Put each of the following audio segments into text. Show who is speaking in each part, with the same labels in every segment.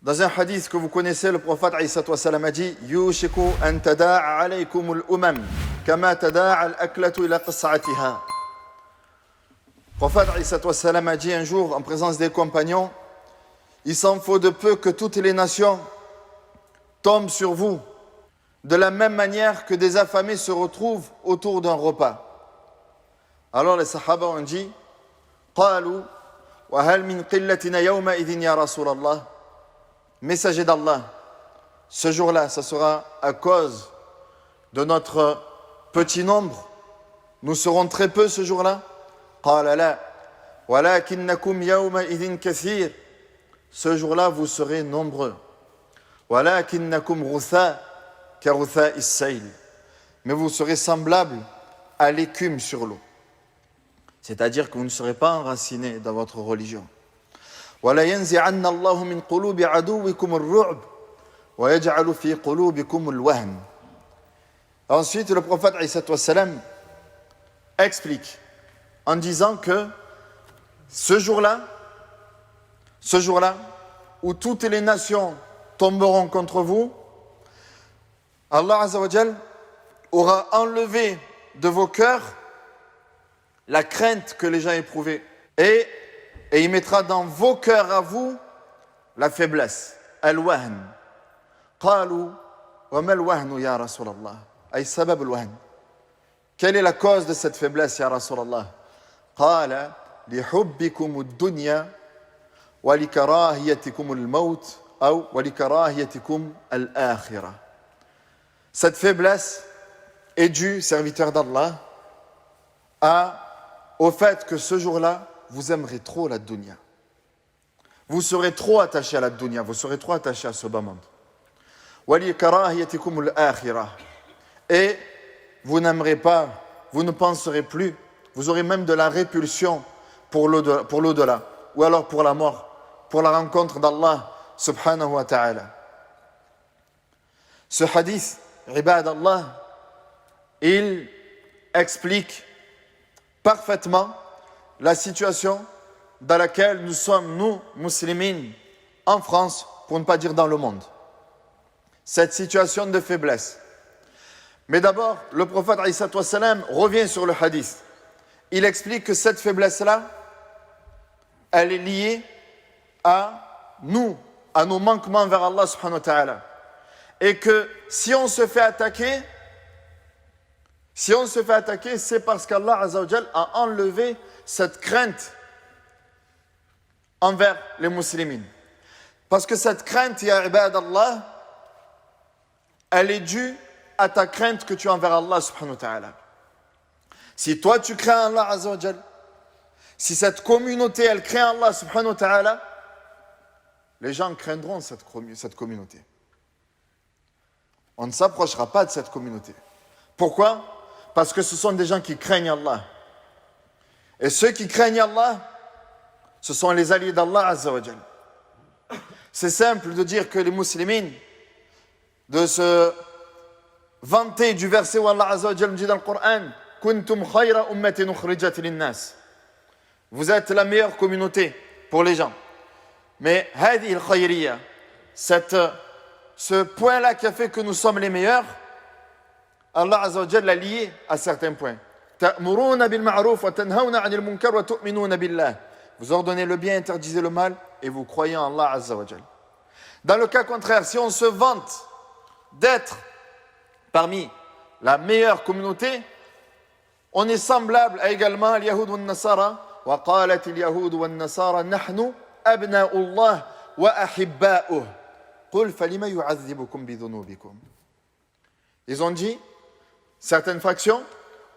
Speaker 1: Dans un hadith que vous connaissez, le prophète a dit Yushiku an tada'a alaykum al-umam kama tada'a al-aklatu ila qas'atiha. Le prophète a dit un jour en présence des compagnons, il s'en faut de peu que toutes les nations tombent sur vous de la même manière que des affamés se retrouvent autour d'un repas. Alors les sahaba ont dit Qalu wa hal min qillatina yawma idhin ya Rasulallah. Messager d'Allah, ce jour-là, ça sera à cause de notre petit nombre. Nous serons très peu ce jour-là. Qala la, walakinnakum yawma idhin kathir. Ce jour-là, vous serez nombreux. Walakinnakum rutha ka rutha is-sayl. Mais vous serez semblables à l'écume sur l'eau. C'est-à-dire que vous ne serez pas enracinés dans votre religion. ولا ينزعن الله من قلوب عدوكم الرعب ويجعل في قلوبكم الوهن. Ensuite, le prophète explique en disant que ce jour-là où toutes les nations tomberont contre vous, Allah Azza wa Jal aura enlevé de vos cœurs la crainte que les gens éprouvaient et il mettra dans vos cœurs à vous la faiblesse, al-wahn. Qalu wa ma al-wahn ya Rasulallah? Ay sabab al-wahn. Quelle est la cause de cette faiblesse, ya Rasulallah? Qala li hubbikum ad-dunya wa li karahiyatikum al-maut ou wa li karahiyatikum al-akhirah. Cette faiblesse est due, serviteur d'Allah, au fait que ce jour-là, vous aimerez trop la dunya. Vous serez trop attaché à la dunya, vous serez trop attaché à ce bas monde. Et vous n'aimerez pas, vous ne penserez plus, vous aurez même de la répulsion pour l'au-delà, ou alors pour la mort, pour la rencontre d'Allah subhanahu wa ta'ala. Ce hadith, ibad Allah, il explique parfaitement la situation dans laquelle nous sommes, nous, musulmans, en France, pour ne pas dire dans le monde. Cette situation de faiblesse. Mais d'abord, le prophète revient sur le hadith. Il explique que cette faiblesse-là, elle est liée à nous, à nos manquements vers Allah subhanahu wa ta'ala. Et que si on se fait attaquer, c'est parce qu'Allah Azza wa Jal a enlevé cette crainte envers les musulmans. Parce que cette crainte, ya ibad Allah, elle est due à ta crainte que tu as envers Allah subhanahu wa ta'ala. Si toi tu crains Allah Azza wa Jal, si cette communauté elle craint Allah subhanahu wa ta'ala, les gens craindront cette communauté. On ne s'approchera pas de cette communauté. Pourquoi? Parce que ce sont des gens qui craignent Allah. Et ceux qui craignent Allah, ce sont les alliés d'Allah Azza wa Jal. C'est simple de dire que les musulmans, de se vanter du verset où Allah Azza wa Jal dit dans le Coran, Kuntum khayra ummatin ukhrijat lin-nas. Vous êtes la meilleure communauté pour les gens. Mais hadi al-khayriyya, ce point-là qui a fait que nous sommes les meilleurs, Allah Azza wa Jal l'a lié à certains points. Ta'muruna bil ma'ruf wa tanhauna 'anil munkar wa tu'minuna billah. Vous ordonnez le bien, interdisez le mal et vous croyez en Allah Azza wa Jal. Dans le cas contraire, si on se vante d'être parmi la meilleure communauté, on est semblable à également al-Yahoud wa al-Nasara. Wa qalat al-Yahoud wa al-Nasara nahnu abna'ullah wa ahibba'uh. Qul falima yu'adhibukum bi dhunubikum. Ils ont dit, certaines fractions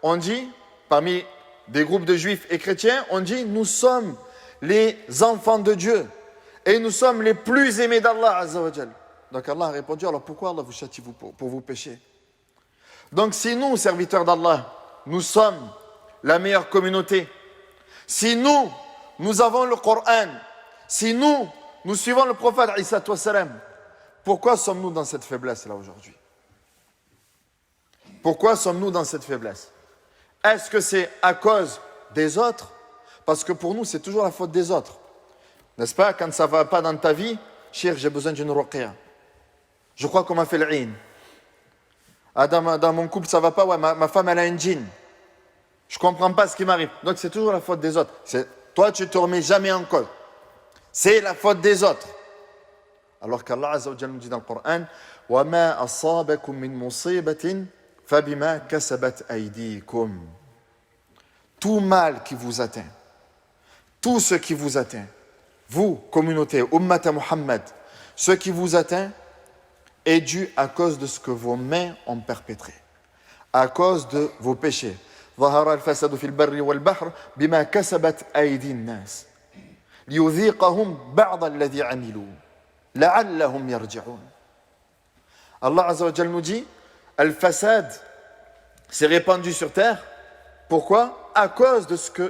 Speaker 1: ont dit, parmi des groupes de juifs et chrétiens, on dit, nous sommes les enfants de Dieu et nous sommes les plus aimés d'Allah Azza wa Jal. Donc Allah a répondu, alors pourquoi Allah vous châtie pour vos péchés? Donc si nous, serviteurs d'Allah, nous sommes la meilleure communauté, si nous avons le Coran, si nous suivons le prophète Isa wassalam, pourquoi sommes-nous dans cette faiblesse-là aujourd'hui? Pourquoi sommes-nous dans cette faiblesse? Est-ce que c'est à cause des autres? Parce que pour nous, c'est toujours la faute des autres. N'est-ce pas? Quand ça ne va pas dans ta vie, Cheikh, j'ai besoin d'une ruqya. Je crois qu'on m'a fait l'aïn. Ah, dans mon couple, ça va pas, ouais, ma femme, elle a un djinn. Je comprends pas ce qui m'arrive. Donc c'est toujours la faute des autres. Toi, tu te remets jamais en cause. C'est la faute des autres. Alors qu'Allah Azza wa Jalla nous dit dans le Coran, وَمَا أَصَابَكُم مِّن مُّصِيبَةٍ فَبِمَا كَسَبَتْ أَيْدِيكُم. Tout mal qui vous atteint, tout ce qui vous atteint, vous, communauté, Ummata Muhammad, ce qui vous atteint est dû à cause de ce que vos mains ont perpétré, à cause de vos péchés. ظهر الفساد في البر والبحر بما كسبت أيدي الناس ليذيقهم بعض الذي عملوا لعلهم يرجعون. Allah Azza wa Jalla nous dit, Al-Fasad s'est répandu sur terre. Pourquoi? À cause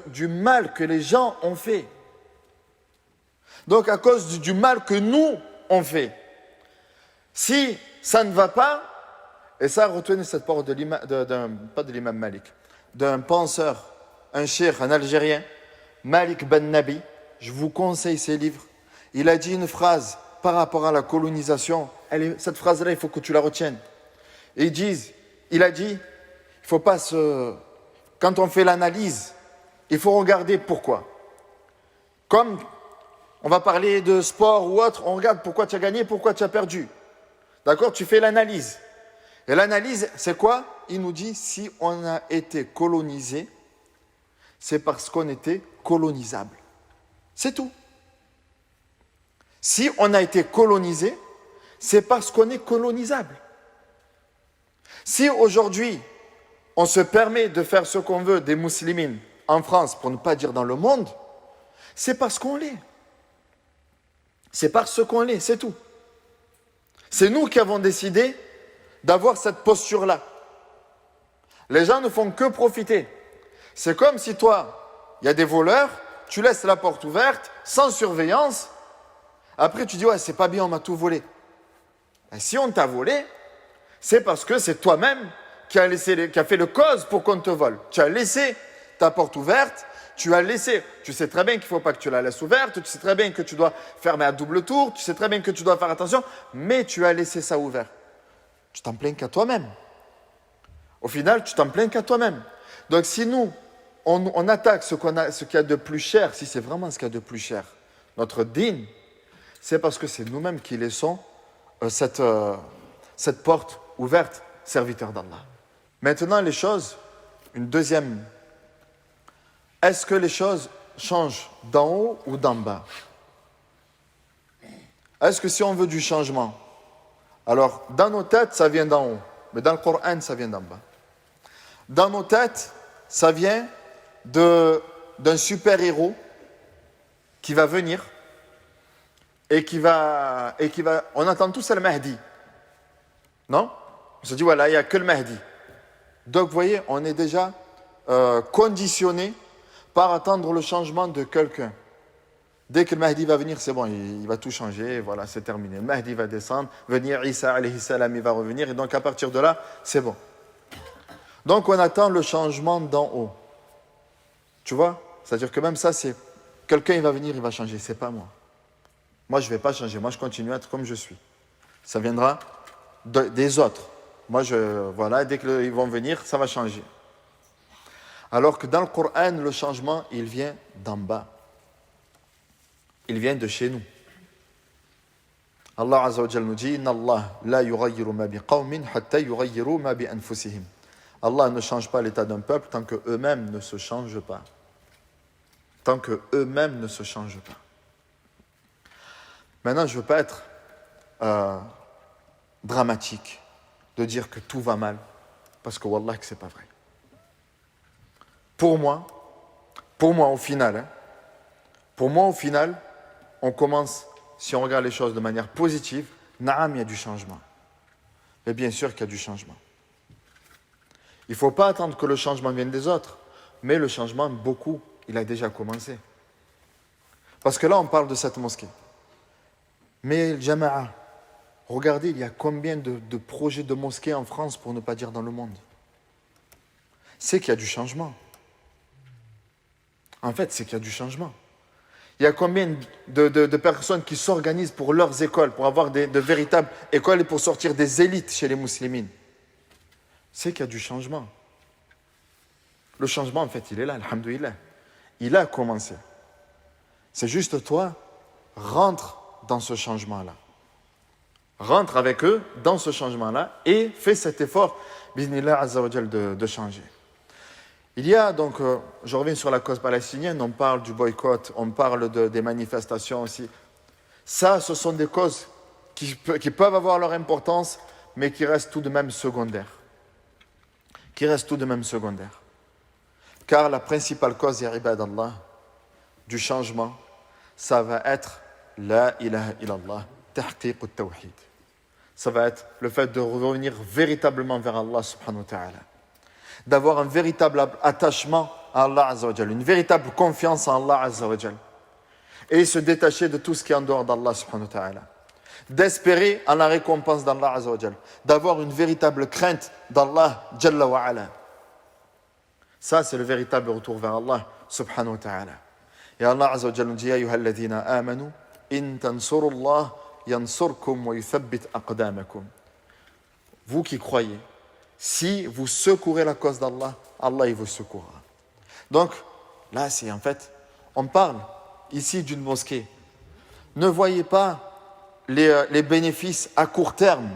Speaker 1: du mal que les gens ont fait. Donc à cause du mal que nous on fait. Si ça ne va pas, et ça retenez cette parole pas de l'imam Malik, d'un penseur, un cheikh, un Algérien, Malik Ben Nabi, je vous conseille ses livres. Il a dit une phrase par rapport à la colonisation. Cette phrase-là, il faut que tu la retiennes. Et il a dit, il faut pas quand on fait l'analyse, il faut regarder pourquoi. Comme on va parler de sport ou autre, on regarde pourquoi tu as gagné, pourquoi tu as perdu. D'accord? Tu fais l'analyse. Et l'analyse, c'est quoi? Il nous dit, si on a été colonisé, c'est parce qu'on était colonisable. C'est tout. Si on a été colonisé, c'est parce qu'on est colonisable. Si aujourd'hui, on se permet de faire ce qu'on veut des musulmans en France, pour ne pas dire dans le monde, c'est parce qu'on l'est. C'est parce qu'on l'est, c'est tout. C'est nous qui avons décidé d'avoir cette posture-là. Les gens ne font que profiter. C'est comme si toi, il y a des voleurs, tu laisses la porte ouverte, sans surveillance. Après, tu dis, ouais, c'est pas bien, on m'a tout volé. Et si on t'a volé, c'est parce que c'est toi-même qui a fait le cause pour qu'on te vole. Tu as laissé ta porte ouverte, tu sais très bien qu'il ne faut pas que tu la laisses ouverte, tu sais très bien que tu dois fermer à double tour, tu sais très bien que tu dois faire attention, mais tu as laissé ça ouvert. Tu t'en plains qu'à toi-même. Au final, tu t'en plains qu'à toi-même. Donc si nous, on attaque ce qu'il y a de plus cher, si c'est vraiment ce qu'il y a de plus cher, notre dîn, c'est parce que c'est nous-mêmes qui laissons cette porte ouverte, serviteur d'Allah. Maintenant, les choses, une deuxième. Est-ce que les choses changent d'en haut ou d'en bas? Est-ce que si on veut du changement, alors dans nos têtes, ça vient d'en haut, mais dans le Coran, ça vient d'en bas. Dans nos têtes, ça vient d'un super-héros qui va venir et qui va. On attend tous le Mahdi. Non? On se dit, voilà, il n'y a que le Mahdi. Donc, vous voyez, on est déjà conditionné par attendre le changement de quelqu'un. Dès que le Mahdi va venir, c'est bon, il va tout changer, voilà, c'est terminé. Le Mahdi va descendre, venir, Isa alayhi salam, il va revenir, et donc à partir de là, c'est bon. Donc on attend le changement d'en haut. Tu vois? C'est-à-dire que même ça, c'est quelqu'un, il va venir, il va changer, c'est pas moi. Moi, je ne vais pas changer, moi, je continue à être comme je suis. Ça viendra des autres. Moi, voilà, dès qu'ils vont venir, ça va changer. Alors que dans le Coran, le changement, il vient d'en bas. Il vient de chez nous. Allah Azza wa Jalla nous dit, Inna Allah la yughayyiru ma biqawmin hatta yughayyiru ma bi anfusihim. Allah ne change pas l'état d'un peuple tant que eux-mêmes ne se changent pas. Tant que eux-mêmes ne se changent pas. Maintenant, je ne veux pas être dramatique de dire que tout va mal, parce que wallah que c'est pas vrai. Pour moi au final, on commence, si on regarde les choses de manière positive, naam, il y a du changement. Et bien sûr qu'il y a du changement. Il ne faut pas attendre que le changement vienne des autres, mais le changement, beaucoup, il a déjà commencé. Parce que là, on parle de cette mosquée. Mais le Jama'a, regardez, il y a combien de projets de mosquées en France, pour ne pas dire dans le monde. C'est qu'il y a du changement. En fait, c'est qu'il y a du changement. Il y a combien de personnes qui s'organisent pour leurs écoles, pour avoir de véritables écoles et pour sortir des élites chez les musulmans? C'est qu'il y a du changement. Le changement, en fait, il est là, alhamdoulilah. Il a commencé. C'est juste toi, rentre dans ce changement-là. Rentre avec eux dans ce changement-là et fais cet effort, bismillah azza wa jal, de changer. Il y a donc, je reviens sur la cause palestinienne, on parle du boycott, on parle des manifestations aussi. Ça, ce sont des causes qui peuvent avoir leur importance, mais qui restent tout de même secondaires. Car la principale cause, ya ibadallah, du changement, ça va être la ilaha illallah, tahqiq al-tawhid. Ça va être le fait de revenir véritablement vers Allah subhanahu wa ta'ala. D'avoir un véritable attachement à Allah azza wa jal, une véritable confiance en Allah azza wa jal. Et se détacher de tout ce qui est en dehors d'Allah subhanahu wa ta'ala. D'espérer en la récompense d'Allah azza wa jal. D'avoir une véritable crainte d'Allah jalla wa ala. Ça, c'est le véritable retour vers Allah subhanahu wa ta'ala. Et Allah azza wa jal nous dit, ayyuha alladhina amanu, in tansurullah yansurkum wa yuthabbit aqdamakum. Vous qui croyez, si vous secourez la cause d'Allah, Allah il vous secourra. Donc, là, c'est en fait, on parle ici d'une mosquée. Ne voyez pas les bénéfices à court terme.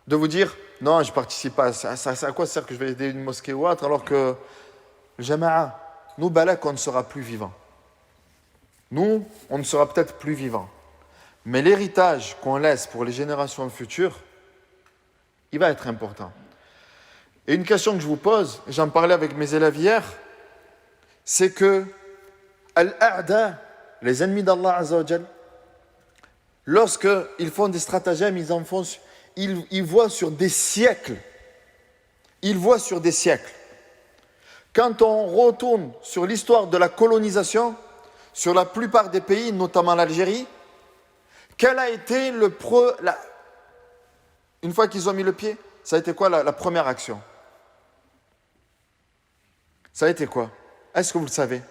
Speaker 1: De vous dire, non, je ne participe pas. Ça, à quoi ça sert que je vais aider une mosquée ou autre, alors que le jama'a, nous, balak, on ne sera plus vivants. Nous, on ne sera peut-être plus vivants. Mais l'héritage qu'on laisse pour les générations futures, il va être important. Et une question que je vous pose, j'en parlais avec mes élèves hier, c'est que Al-A'da, les ennemis d'Allah Azza wa Jal, lorsqu'ils font des stratagèmes, ils voient sur des siècles. Ils voient sur des siècles. Quand on retourne sur l'histoire de la colonisation, sur la plupart des pays, notamment l'Algérie, quel a été une fois qu'ils ont mis le pied, ça a été quoi la première action? Ça a été quoi? Est-ce que vous le savez?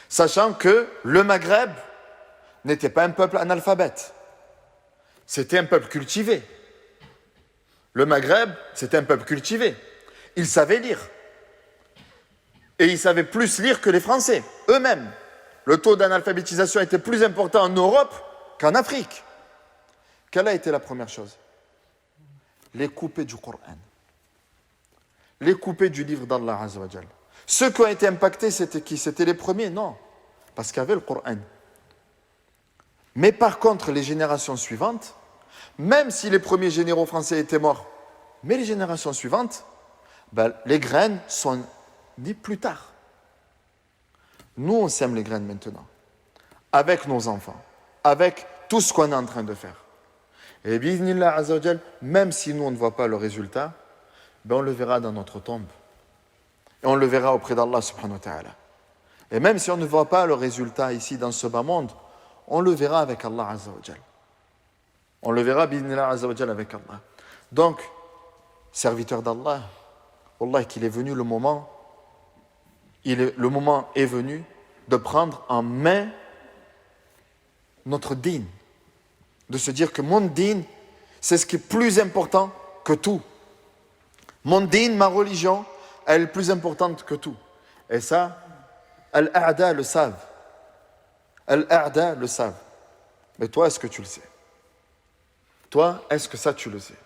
Speaker 1: Sachant que le Maghreb n'était pas un peuple analphabète. C'était un peuple cultivé. Le Maghreb, c'était un peuple cultivé. Ils savaient lire. Et ils savaient plus lire que les Français, eux-mêmes. Le taux d'analphabétisation était plus important en Europe qu'en Afrique. Quelle a été la première chose? Les couper du Coran. Les couper du livre d'Allah Azza wa Jal. Ceux qui ont été impactés, c'était qui? C'était les premiers? Non. Parce qu'il y avait le Coran. Mais par contre, les générations suivantes, même si les premiers généraux français étaient morts, mais les générations suivantes, les graines sont nées plus tard. Nous, on sème les graines maintenant, avec nos enfants, avec tout ce qu'on est en train de faire. Et bi'idhnillah azza wa jal, même si nous, on ne voit pas le résultat, on le verra dans notre tombe. Et on le verra auprès d'Allah subhanahu wa ta'ala. Et même si on ne voit pas le résultat ici dans ce bas monde, on le verra avec Allah azza wa jal. On le verra bi'idhnillah azza wa jal avec Allah. Donc, serviteur d'Allah, wallah qu'il est venu le moment est venu de prendre en main notre dîn. De se dire que mon dîn, c'est ce qui est plus important que tout. Mon dîn, ma religion, elle est plus importante que tout. Et ça, Al-A'da le savent. Al-A'da le savent. Mais toi, est-ce que tu le sais? Toi, est-ce que ça, tu le sais?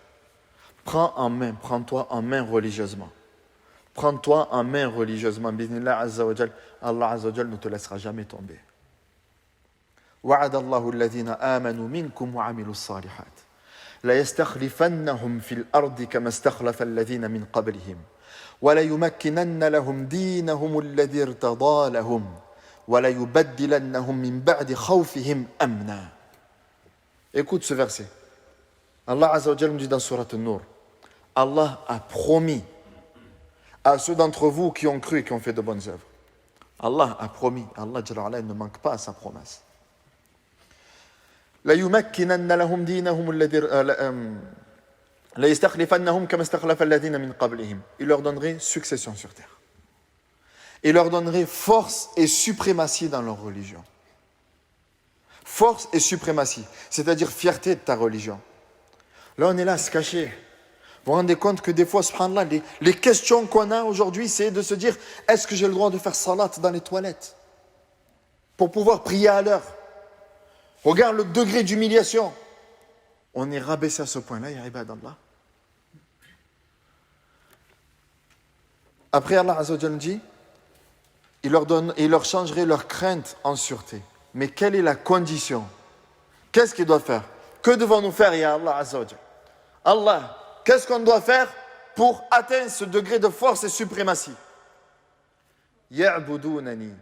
Speaker 1: Prends-toi en main religieusement. Prends-toi en main religieusement. Bismillah azza wa jal. Allah azza wa jal ne te laissera jamais tomber. وعد الله الذين آمنوا منكم وعملوا الصالحات لا يستخلفنهم في الأرض كما استخلف الذين من قبلهم ولا يمكنن لهم دينهم الذي ارتضى لهم ولا يبدلنهم من بعد خوفهم أمنا. Écoute ce verset. Allah azza wa jal nous dit dans Surat An-Nur, Allah a promis à ceux d'entre vous qui ont cru et qui ont fait de bonnes œuvres. Allah a promis. Allah jalla wa ala ne manque pas à sa promesse. لا يمكنن لهم دينهم الذي لا يستخلفنهم كما استخلف الذين من قبلهم. Il leur donnerait succession sur terre. et leur donnerait force et suprématie dans leur religion. Force et suprématie, c'est-à-dire fierté de ta religion. Là, on est là à se cacher. Vous vous rendez compte que des fois, subhanallah, les questions qu'on a aujourd'hui, c'est de se dire, est-ce que j'ai le droit de faire salat dans les toilettes pour pouvoir prier à l'heure? Regarde le degré d'humiliation. On est rabaissé à ce point-là, ya ibadallah. Après, Allah Azza wa Jalla dit, il leur changerait leur crainte en sûreté. Mais quelle est la condition? Qu'est-ce qu'ils doivent faire? Que devons-nous faire, ya Allah Azza wa Jalla? Allah, qu'est-ce qu'on doit faire pour atteindre ce degré de force et suprématie? Ya'budunani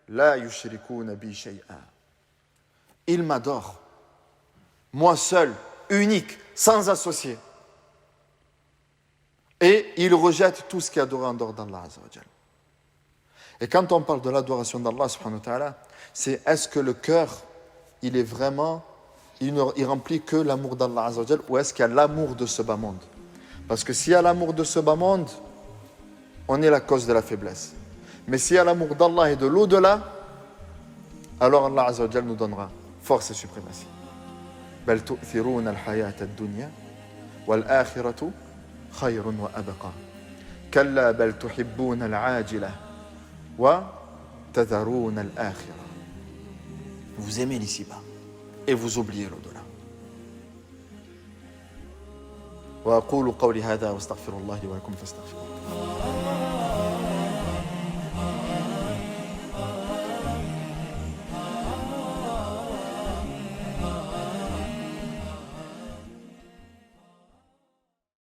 Speaker 1: la yushrikuna bi shay'a. Ils m'adorent, moi seul, unique, sans associé. Et ils rejettent tout ce qui est adoré en dehors d'Allah Azza wa Jalla. Et quand on parle de l'adoration d'Allah subhanahu wa ta'ala, c'est est-ce que le cœur, il est vraiment, il remplit que l'amour d'Allah Azza wa Jalla, ou est-ce qu'il y a l'amour de ce bas monde? Parce que s'il y a l'amour de ce bas monde, on est la cause de la faiblesse. Mais s'il y a l'amour d'Allah et de l'au-delà, alors Allah Azza wa Jalla nous donnera force et suprématie. بل تؤثرون الحياة الدنيا والآخرة خير وأبقى كلا بل تحبون العاجلة وتذرون الآخرة. Vous aimez l'ici-bas et vous oubliez l'au-delà. وأقول قولي هذا واستغفر الله لي ولكم فاستغفروه.